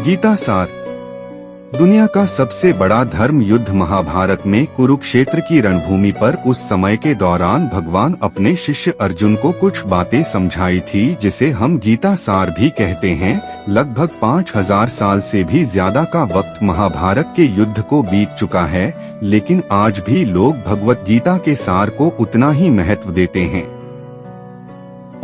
गीता सार। दुनिया का सबसे बड़ा धर्म युद्ध महाभारत में कुरुक्षेत्र की रणभूमि पर उस समय के दौरान भगवान अपने शिष्य अर्जुन को कुछ बातें समझाई थी, जिसे हम गीता सार भी कहते हैं। लगभग 5000 साल से भी ज्यादा का वक्त महाभारत के युद्ध को बीत चुका है, लेकिन आज भी लोग भगवत गीता के सार को उतना ही महत्व देते हैं।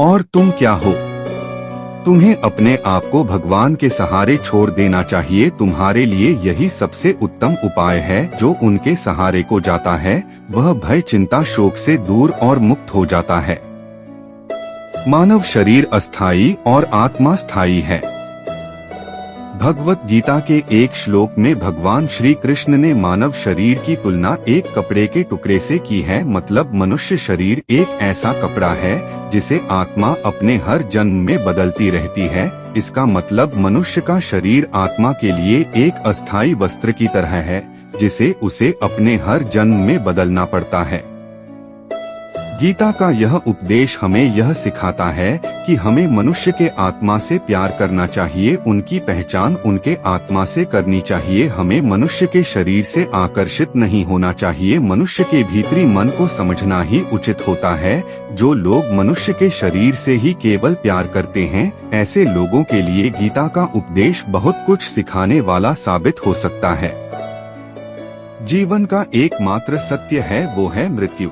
और तुम क्या हो? तुम्हें अपने आप को भगवान के सहारे छोड़ देना चाहिए। तुम्हारे लिए यही सबसे उत्तम उपाय है। जो उनके सहारे को जाता है वह भय, चिंता, शोक से दूर और मुक्त हो जाता है। मानव शरीर अस्थायी और आत्मा स्थायी है। भगवत गीता के एक श्लोक में भगवान श्री कृष्ण ने मानव शरीर की तुलना एक कपड़े के टुकड़े से की है। मतलब मनुष्य शरीर एक ऐसा कपड़ा है जिसे आत्मा अपने हर जन्म में बदलती रहती है। इसका मतलब मनुष्य का शरीर आत्मा के लिए एक अस्थायी वस्त्र की तरह है, जिसे उसे अपने हर जन्म में बदलना पड़ता है। गीता का यह उपदेश हमें यह सिखाता है कि हमें मनुष्य के आत्मा से प्यार करना चाहिए, उनकी पहचान उनके आत्मा से करनी चाहिए। हमें मनुष्य के शरीर से आकर्षित नहीं होना चाहिए। मनुष्य के भीतरी मन को समझना ही उचित होता है। जो लोग मनुष्य के शरीर से ही केवल प्यार करते हैं, ऐसे लोगों के लिए गीता का उपदेश बहुत कुछ सिखाने वाला साबित हो सकता है। जीवन का एकमात्र सत्य है, वो है मृत्यु।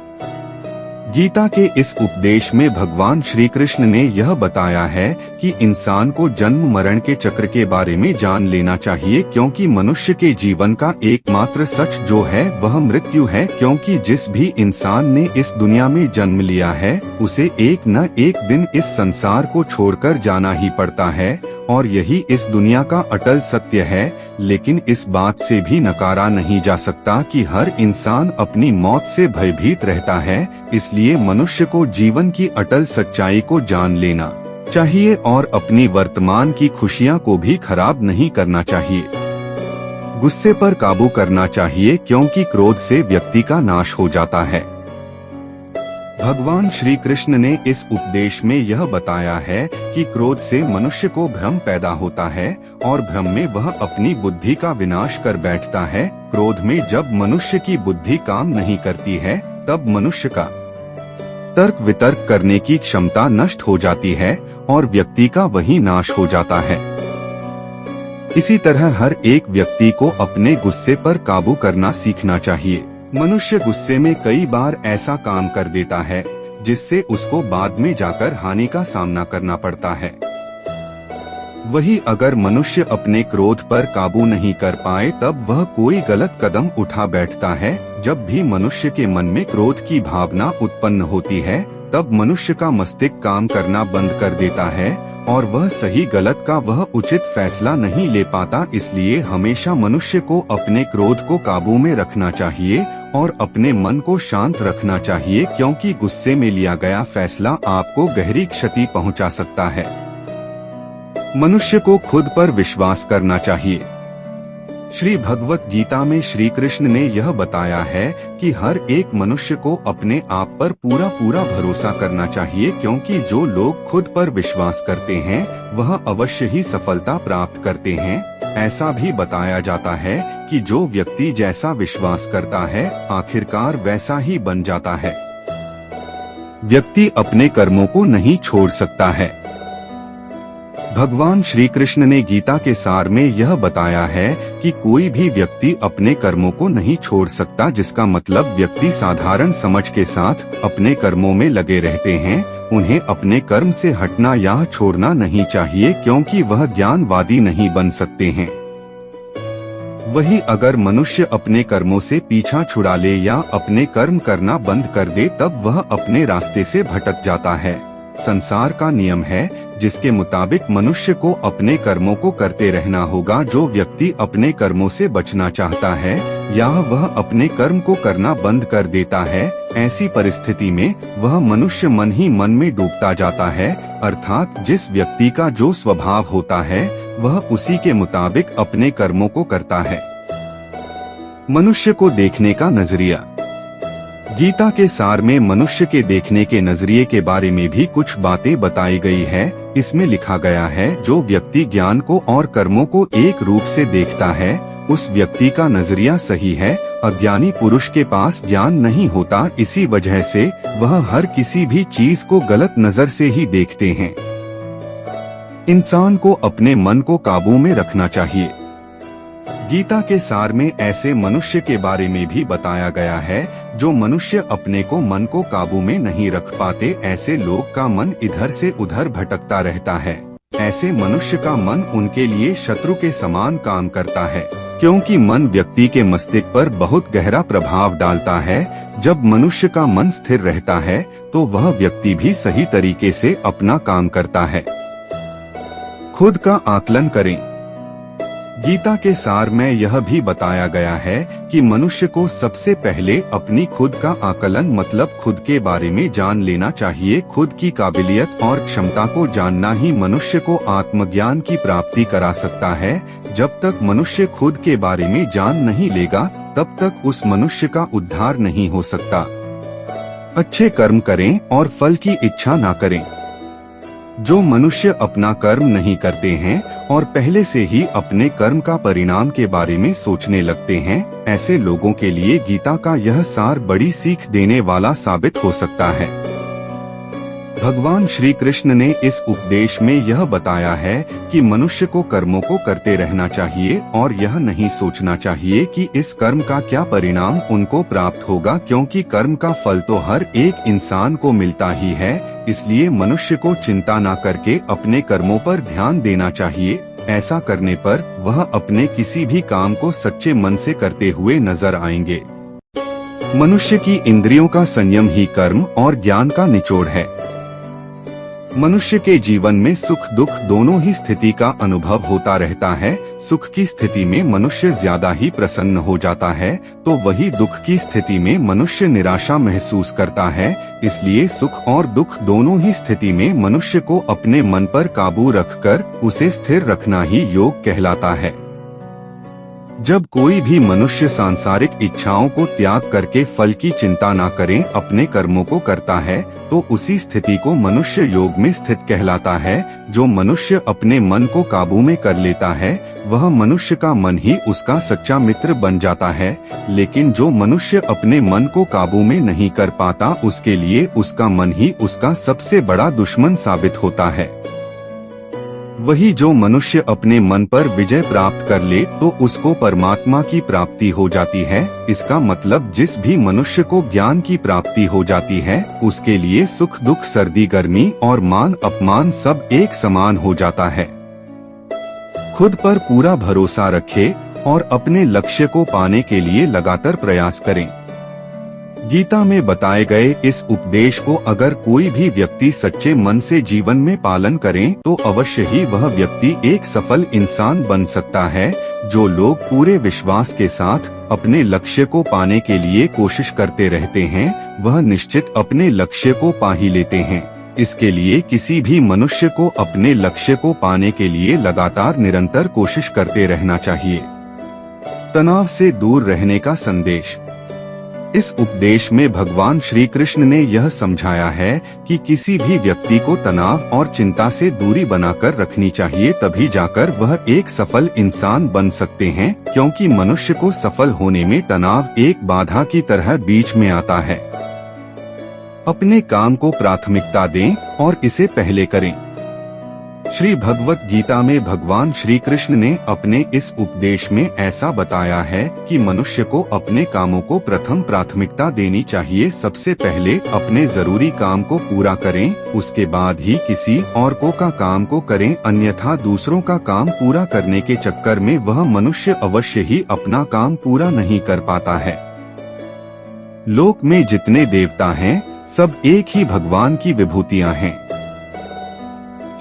गीता के इस उपदेश में भगवान श्री कृष्ण ने यह बताया है कि इंसान को जन्म मरण के चक्र के बारे में जान लेना चाहिए, क्योंकि मनुष्य के जीवन का एकमात्र सच जो है वह मृत्यु है। क्योंकि जिस भी इंसान ने इस दुनिया में जन्म लिया है, उसे एक न एक दिन इस संसार को छोड़कर जाना ही पड़ता है, और यही इस दुनिया का अटल सत्य है। लेकिन इस बात से भी नकारा नहीं जा सकता कि हर इंसान अपनी मौत से भयभीत रहता है। इसलिए मनुष्य को जीवन की अटल सच्चाई को जान लेना चाहिए और अपनी वर्तमान की खुशियां को भी खराब नहीं करना चाहिए। गुस्से पर काबू करना चाहिए, क्योंकि क्रोध से व्यक्ति का नाश हो जाता है। भगवान श्री कृष्ण ने इस उपदेश में यह बताया है कि क्रोध से मनुष्य को भ्रम पैदा होता है, और भ्रम में वह अपनी बुद्धि का विनाश कर बैठता है। क्रोध में जब मनुष्य की बुद्धि काम नहीं करती है, तब मनुष्य का तर्क वितर्क करने की क्षमता नष्ट हो जाती है और व्यक्ति का वही नाश हो जाता है। इसी तरह हर एक व्यक्ति को अपने गुस्से पर काबू करना सीखना चाहिए। मनुष्य गुस्से में कई बार ऐसा काम कर देता है जिससे उसको बाद में जाकर हानि का सामना करना पड़ता है। वही अगर मनुष्य अपने क्रोध पर काबू नहीं कर पाए, तब वह कोई गलत कदम उठा बैठता है। जब भी मनुष्य के मन में क्रोध की भावना उत्पन्न होती है, तब मनुष्य का मस्तिष्क काम करना बंद कर देता है और वह सही गलत का वह उचित फैसला नहीं ले पाता। इसलिए हमेशा मनुष्य को अपने क्रोध को काबू में रखना चाहिए और अपने मन को शांत रखना चाहिए, क्योंकि गुस्से में लिया गया फैसला आपको गहरी क्षति पहुंचा सकता है। मनुष्य को खुद पर विश्वास करना चाहिए। श्री भगवत गीता में श्री कृष्ण ने यह बताया है कि हर एक मनुष्य को अपने आप पर पूरा भरोसा करना चाहिए, क्योंकि जो लोग खुद पर विश्वास करते हैं वह अवश्य ही सफलता प्राप्त करते हैं। ऐसा भी बताया जाता है कि जो व्यक्ति जैसा विश्वास करता है, आखिरकार वैसा ही बन जाता है। व्यक्ति अपने कर्मों को नहीं छोड़ सकता है। भगवान श्री कृष्ण ने गीता के सार में यह बताया है कि कोई भी व्यक्ति अपने कर्मों को नहीं छोड़ सकता, जिसका मतलब व्यक्ति साधारण समझ के साथ अपने कर्मों में लगे रहते हैं। उन्हें अपने कर्म से हटना या छोड़ना नहीं चाहिए, क्योंकि वह ज्ञानवादी नहीं बन सकते हैं। वही अगर मनुष्य अपने कर्मों से पीछा छुड़ा ले या अपने कर्म करना बंद कर दे, तब वह अपने रास्ते से भटक जाता है। संसार का नियम है जिसके मुताबिक मनुष्य को अपने कर्मों को करते रहना होगा। जो व्यक्ति अपने कर्मों से बचना चाहता है या वह अपने कर्म को करना बंद कर देता है, ऐसी परिस्थिति में वह मनुष्य मन ही मन में डूबता जाता है। अर्थात जिस व्यक्ति का जो स्वभाव होता है वह उसी के मुताबिक अपने कर्मों को करता है। मनुष्य को देखने का नजरिया। गीता के सार में मनुष्य के देखने के नजरिए के बारे में भी कुछ बातें बताई गई है। इसमें लिखा गया है, जो व्यक्ति ज्ञान को और कर्मों को एक रूप से देखता है, उस व्यक्ति का नजरिया सही है। अज्ञानी पुरुष के पास ज्ञान नहीं होता, इसी वजह से वह हर किसी भी चीज को गलत नजर से ही देखते हैं। इंसान को अपने मन को काबू में रखना चाहिए। गीता के सार में ऐसे मनुष्य के बारे में भी बताया गया है, जो मनुष्य अपने को मन को काबू में नहीं रख पाते। ऐसे लोग का मन इधर से उधर भटकता रहता है। ऐसे मनुष्य का मन उनके लिए शत्रु के समान काम करता है, क्योंकि मन व्यक्ति के मस्तिष्क पर बहुत गहरा प्रभाव डालता है। जब मनुष्य का मन स्थिर रहता है तो वह व्यक्ति भी सही तरीके से अपना काम करता है। खुद का आकलन करें। गीता के सार में यह भी बताया गया है कि मनुष्य को सबसे पहले अपनी खुद का आकलन मतलब खुद के बारे में जान लेना चाहिए। खुद की काबिलियत और क्षमता को जानना ही मनुष्य को आत्मज्ञान की प्राप्ति करा सकता है। जब तक मनुष्य खुद के बारे में जान नहीं लेगा, तब तक उस मनुष्य का उद्धार नहीं हो सकता। अच्छे कर्म करें और फल की इच्छा ना करें। जो मनुष्य अपना कर्म नहीं करते हैं और पहले से ही अपने कर्म का परिणाम के बारे में सोचने लगते हैं, ऐसे लोगों के लिए गीता का यह सार बड़ी सीख देने वाला साबित हो सकता है। भगवान श्री कृष्ण ने इस उपदेश में यह बताया है कि मनुष्य को कर्मों को करते रहना चाहिए और यह नहीं सोचना चाहिए कि इस कर्म का क्या परिणाम उनको प्राप्त होगा, क्योंकि कर्म का फल तो हर एक इंसान को मिलता ही है। इसलिए मनुष्य को चिंता न करके अपने कर्मों पर ध्यान देना चाहिए। ऐसा करने पर वह अपने किसी भी काम को सच्चे मन से करते हुए नजर आएंगे। मनुष्य की इंद्रियों का संयम ही कर्म और ज्ञान का निचोड़ है। मनुष्य के जीवन में सुख दुख दोनों ही स्थिति का अनुभव होता रहता है। सुख की स्थिति में मनुष्य ज्यादा ही प्रसन्न हो जाता है, तो वही दुख की स्थिति में मनुष्य निराशा महसूस करता है। इसलिए सुख और दुख दोनों ही स्थिति में मनुष्य को अपने मन पर काबू रखकर उसे स्थिर रखना ही योग कहलाता है। जब कोई भी मनुष्य सांसारिक इच्छाओं को त्याग करके फल की चिंता न करें अपने कर्मों को करता है, तो उसी स्थिति को मनुष्य योग में स्थित कहलाता है। जो मनुष्य अपने मन को काबू में कर लेता है, वह मनुष्य का मन ही उसका सच्चा मित्र बन जाता है। लेकिन जो मनुष्य अपने मन को काबू में नहीं कर पाता, उसके लिए उसका मन ही उसका सबसे बड़ा दुश्मन साबित होता है। वही जो मनुष्य अपने मन पर विजय प्राप्त कर ले, तो उसको परमात्मा की प्राप्ति हो जाती है। इसका मतलब जिस भी मनुष्य को ज्ञान की प्राप्ति हो जाती है, उसके लिए सुख दुख सर्दी गर्मी और मान अपमान सब एक समान हो जाता है। खुद पर पूरा भरोसा रखें और अपने लक्ष्य को पाने के लिए लगातार प्रयास करें। गीता में बताए गए इस उपदेश को अगर कोई भी व्यक्ति सच्चे मन से जीवन में पालन करें, तो अवश्य ही वह व्यक्ति एक सफल इंसान बन सकता है। जो लोग पूरे विश्वास के साथ अपने लक्ष्य को पाने के लिए कोशिश करते रहते हैं, वह निश्चित अपने लक्ष्य को पा ही लेते हैं। इसके लिए किसी भी मनुष्य को अपने लक्ष्य को पाने के लिए लगातार निरंतर कोशिश करते रहना चाहिए। तनाव से दूर रहने का संदेश। इस उपदेश में भगवान श्री कृष्ण ने यह समझाया है कि किसी भी व्यक्ति को तनाव और चिंता से दूरी बनाकर रखनी चाहिए, तभी जाकर वह एक सफल इंसान बन सकते हैं। क्योंकि मनुष्य को सफल होने में तनाव एक बाधा की तरह बीच में आता है। अपने काम को प्राथमिकता दें और इसे पहले करें। श्री भगवत गीता में भगवान श्री कृष्ण ने अपने इस उपदेश में ऐसा बताया है कि मनुष्य को अपने कामों को प्रथम प्राथमिकता देनी चाहिए। सबसे पहले अपने जरूरी काम को पूरा करें, उसके बाद ही किसी और का काम को करें, अन्यथा दूसरों का काम पूरा करने के चक्कर में वह मनुष्य अवश्य ही अपना काम पूरा नहीं कर पाता है। लोक में जितने देवता हैं, सब एक ही भगवान की विभूतियां हैं।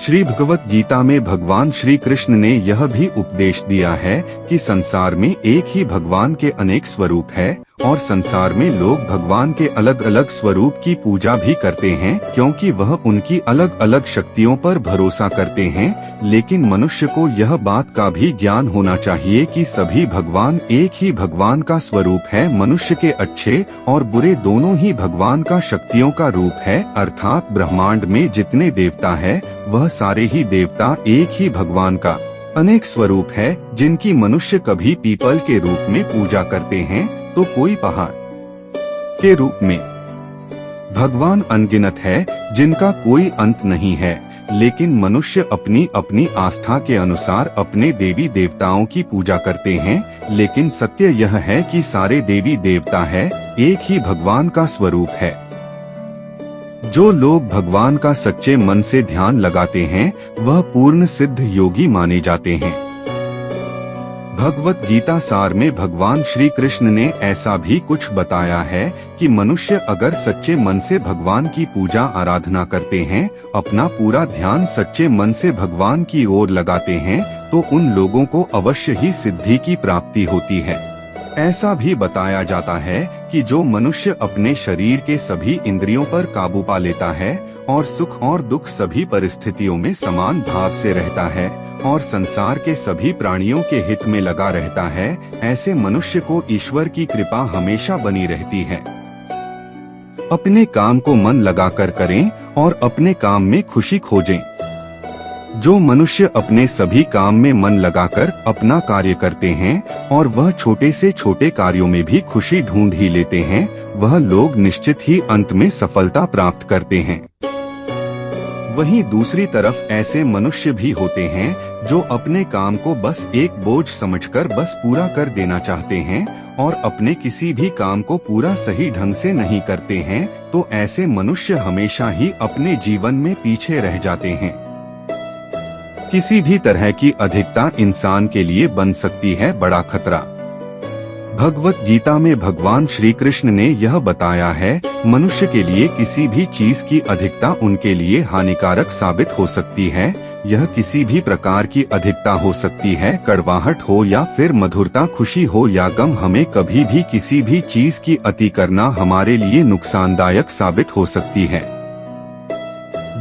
श्री भगवत गीता में भगवान श्री कृष्ण ने यह भी उपदेश दिया है कि संसार में एक ही भगवान के अनेक स्वरूप है और संसार में लोग भगवान के अलग अलग स्वरूप की पूजा भी करते हैं, क्योंकि वह उनकी अलग अलग शक्तियों पर भरोसा करते हैं। लेकिन मनुष्य को यह बात का भी ज्ञान होना चाहिए कि सभी भगवान एक ही भगवान का स्वरूप है। मनुष्य के अच्छे और बुरे दोनों ही भगवान का शक्तियों का रूप है, अर्थात ब्रह्मांड में जितने देवता है वह सारे ही देवता एक ही भगवान का अनेक स्वरूप है, जिनकी मनुष्य कभी पीपल के रूप में पूजा करते हैं तो कोई पहाड़ के रूप में। भगवान अनगिनत है जिनका कोई अंत नहीं है, लेकिन मनुष्य अपनी अपनी आस्था के अनुसार अपने देवी देवताओं की पूजा करते हैं। लेकिन सत्य यह है कि सारे देवी देवता है एक ही भगवान का स्वरूप है। जो लोग भगवान का सच्चे मन से ध्यान लगाते हैं वह पूर्ण सिद्ध योगी माने जाते हैं। भगवत गीता सार में भगवान श्री कृष्ण ने ऐसा भी कुछ बताया है कि मनुष्य अगर सच्चे मन से भगवान की पूजा आराधना करते हैं, अपना पूरा ध्यान सच्चे मन से भगवान की ओर लगाते हैं, तो उन लोगों को अवश्य ही सिद्धि की प्राप्ति होती है। ऐसा भी बताया जाता है कि जो मनुष्य अपने शरीर के सभी इंद्रियों पर काबू पा लेता है और सुख और दुख सभी परिस्थितियों में समान भाव से रहता है और संसार के सभी प्राणियों के हित में लगा रहता है, ऐसे मनुष्य को ईश्वर की कृपा हमेशा बनी रहती है। अपने काम को मन लगाकर करें और अपने काम में खुशी खोजें। जो मनुष्य अपने सभी काम में मन लगाकर अपना कार्य करते हैं और वह छोटे से छोटे कार्यों में भी खुशी ढूंढ ही लेते हैं, वह लोग निश्चित ही अंत में सफलता प्राप्त करते हैं। वहीं दूसरी तरफ ऐसे मनुष्य भी होते हैं जो अपने काम को बस एक बोझ समझकर बस पूरा कर देना चाहते हैं और अपने किसी भी काम को पूरा सही ढंग से नहीं करते हैं, तो ऐसे मनुष्य हमेशा ही अपने जीवन में पीछे रह जाते हैं। किसी भी तरह की अधिकता इंसान के लिए बन सकती है बड़ा खतरा। भगवत गीता में भगवान श्री कृष्ण ने यह बताया है, मनुष्य के लिए किसी भी चीज की अधिकता उनके लिए हानिकारक साबित हो सकती है। यह किसी भी प्रकार की अधिकता हो सकती है, कड़वाहट हो या फिर मधुरता, खुशी हो या गम। हमें कभी भी किसी भी चीज की अति करना हमारे लिए नुकसानदायक साबित हो सकती है।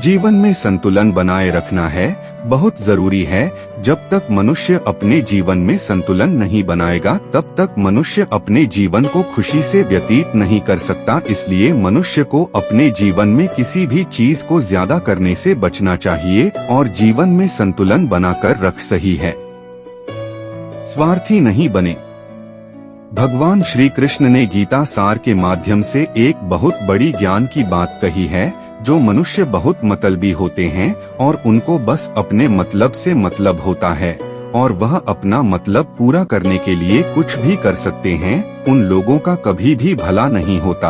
जीवन में संतुलन बनाए रखना है बहुत जरूरी है। जब तक मनुष्य अपने जीवन में संतुलन नहीं बनाएगा, तब तक मनुष्य अपने जीवन को खुशी से व्यतीत नहीं कर सकता। इसलिए मनुष्य को अपने जीवन में किसी भी चीज को ज्यादा करने से बचना चाहिए और जीवन में संतुलन बनाकर रख सही है। स्वार्थी नहीं बने। भगवान श्री कृष्ण ने गीता सार के माध्यम से एक बहुत बड़ी ज्ञान की बात कही है। जो मनुष्य बहुत मतलबी होते हैं और उनको बस अपने मतलब से मतलब होता है और वह अपना मतलब पूरा करने के लिए कुछ भी कर सकते हैं, उन लोगों का कभी भी भला नहीं होता।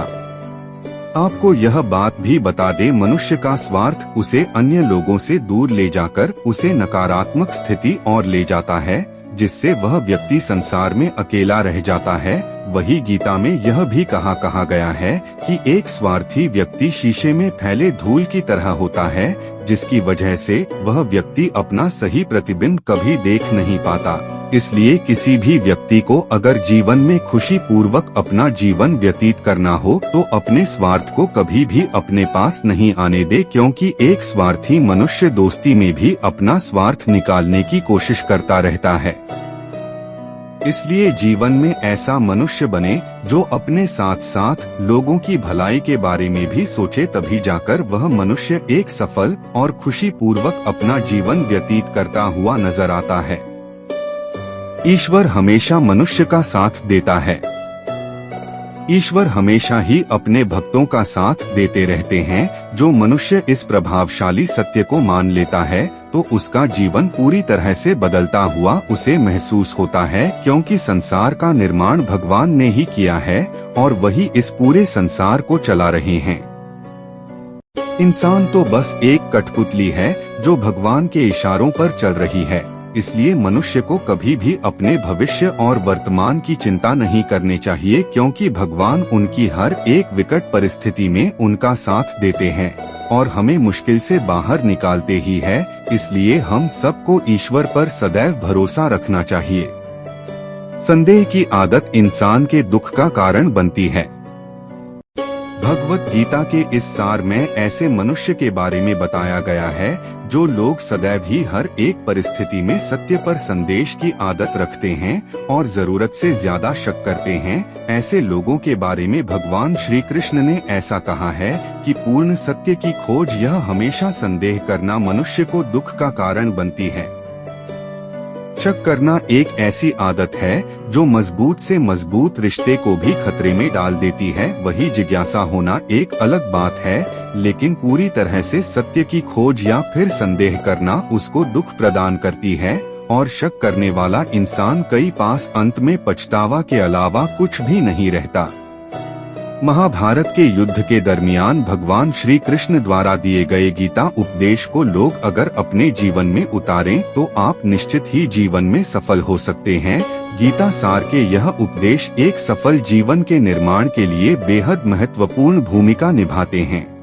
आपको यह बात भी बता दे, मनुष्य का स्वार्थ उसे अन्य लोगों से दूर ले जाकर उसे नकारात्मक स्थिति और ले जाता है, जिससे वह व्यक्ति संसार में अकेला रह जाता है। वही गीता में यह भी कहा गया है कि एक स्वार्थी व्यक्ति शीशे में फैले धूल की तरह होता है, जिसकी वजह से वह व्यक्ति अपना सही प्रतिबिंब कभी देख नहीं पाता। इसलिए किसी भी व्यक्ति को अगर जीवन में खुशी पूर्वक अपना जीवन व्यतीत करना हो तो अपने स्वार्थ को कभी भी अपने पास नहीं आने दे, क्योंकि एक स्वार्थी मनुष्य दोस्ती में भी अपना स्वार्थ निकालने की कोशिश करता रहता है। इसलिए जीवन में ऐसा मनुष्य बने जो अपने साथ साथ लोगों की भलाई के बारे में भी सोचे, तभी जाकर वह मनुष्य एक सफल और खुशी पूर्वक अपना जीवन व्यतीत करता हुआ नजर आता है। ईश्वर हमेशा मनुष्य का साथ देता है। ईश्वर हमेशा ही अपने भक्तों का साथ देते रहते हैं। जो मनुष्य इस प्रभावशाली सत्य को मान लेता है तो उसका जीवन पूरी तरह से बदलता हुआ उसे महसूस होता है, क्योंकि संसार का निर्माण भगवान ने ही किया है और वही इस पूरे संसार को चला रहे हैं। इंसान तो बस एक कठपुतली है जो भगवान के इशारों पर चल रही है। इसलिए मनुष्य को कभी भी अपने भविष्य और वर्तमान की चिंता नहीं करनी चाहिए, क्योंकि भगवान उनकी हर एक विकट परिस्थिति में उनका साथ देते हैं और हमें मुश्किल से बाहर निकालते ही है। इसलिए हम सबको ईश्वर पर सदैव भरोसा रखना चाहिए। संदेह की आदत इंसान के दुख का कारण बनती है। भगवत गीता के इस सार में ऐसे मनुष्य के बारे में बताया गया है जो लोग सदैव ही हर एक परिस्थिति में सत्य पर संदेश की आदत रखते हैं और जरूरत से ज्यादा शक करते हैं। ऐसे लोगों के बारे में भगवान श्री कृष्ण ने ऐसा कहा है कि पूर्ण सत्य की खोज यह हमेशा संदेह करना मनुष्य को दुख का कारण बनती है। शक करना एक ऐसी आदत है जो मजबूत से मजबूत रिश्ते को भी खतरे में डाल देती है। वही जिज्ञासा होना एक अलग बात है, लेकिन पूरी तरह से सत्य की खोज या फिर संदेह करना उसको दुख प्रदान करती है और शक करने वाला इंसान कई पास अंत में पछतावा के अलावा कुछ भी नहीं रहता। महाभारत के युद्ध के दरमियान भगवान श्री कृष्ण द्वारा दिए गए गीता उपदेश को लोग अगर अपने जीवन में उतारें तो आप निश्चित ही जीवन में सफल हो सकते हैं। गीता सार के यह उपदेश एक सफल जीवन के निर्माण के लिए बेहद महत्वपूर्ण भूमिका निभाते हैं।